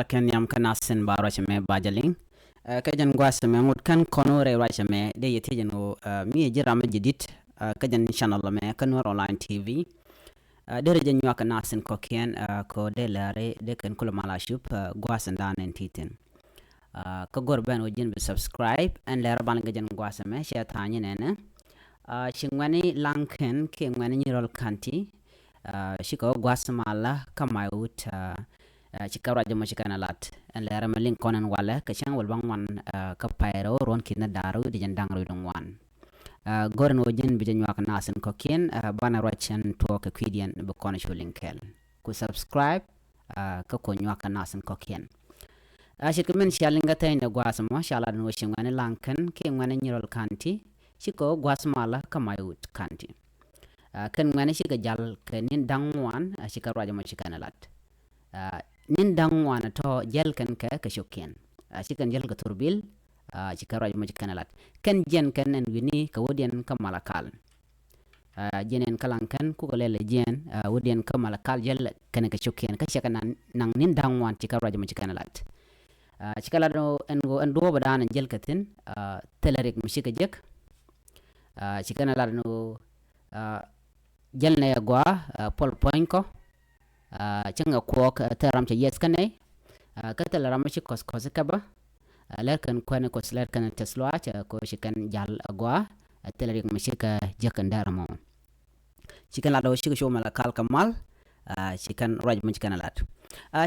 ken yam kana sin baro chame bajaling kajan gwas me ngut kan konore ra chame de yete jeno mi jira ma jidit kajan channel me kanor online tv de rejen yak kana sin ko ken ko de lare de kan kula mala shup gwas ndan en titin ka gor ben ojin be subscribe and lare ban gajan gwas me sha tanya nene chingwani lanken ke ngwani rol kanti shiko gwas mala kamayut chikara jama chikana lat en lera malin konan wala ka chang wal bangwan ka pairo ron kina daru di jandang ru dongwan goren wojin bi janwa kana asen ko ken bana rachan to ka kwidian be konan shulinkel ku subscribe ka ko nywa kana asen ko ken ashit men shalinga tay na gwas mo shala no shingwane lankan ke ngwane nyirol kanti shiko gwas mala kamayut kanti kan ngwane shika jal kenin dangwan shikara jama chikana lat nin dangwana to jel kan ka shokken shikan jel ka turbil chikara mo kanalat kan jen kan en wini ka wodian ka malakal jenen kalan kan ku lele jen wodian ka malakal jel kan ka shokken ka shakana nang nin dangwan chikara mo kanalat chikala do en go en do badana jel katin telerik mishika jek chikana la no jel na yagwa pol point ko changa kuok taram cha yes kanai kata la ramachi kos kaba lakan kwana kos lakan tesla cha ko shikan jal agwa telerik mashika jakan daramo shikan la do shika show mala kal kamal shikan raj mun shikan lat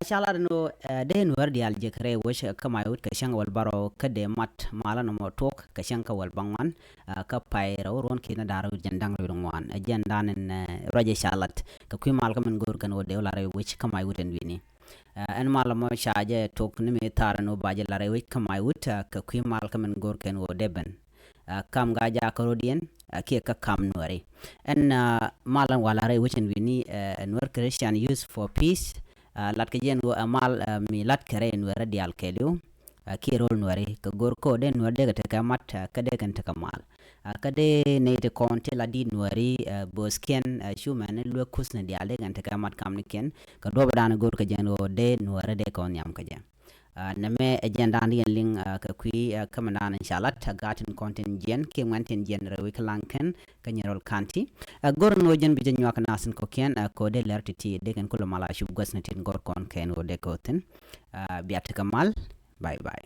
shala no den wardi al jekre wish kama yut ka shanga wal baro kade mat mala no motok ka shanga wal bangwan ka paira ron kina daru jandang ru ngwan jandan en raje shalat ka kuy mal ka men gor kan wode la re wish kama yut en wini en mal mo shaje tok ni me tar no baje la re wish kama yut ka kuy mal ka men gor kan wode ben kam ga ja ko rodien ke ka kam nori en malan wala re wish en wini nor Christian use for peace lat ka jen go amal mi lat kare en wera dial kelio ki rol nuari ka gor ko den nuar de ka ta mat ka de kan ta kamal ka de ne de konte la di nuari bosken shuman lu kusna dial de kan ta kamat kam ni ken ka do badana gor ka jen go de nuar de kon yam ka jen na me agenda ni ling ka kui kamana inshallah ta gatin content jen ke manten jen rewi klanken ka nyerol kanti gor no jen bi jen yak nasin ko ken ko de lertiti de kan kula mala shub gosnatin gor kon ken o de koten biat kamal bye bye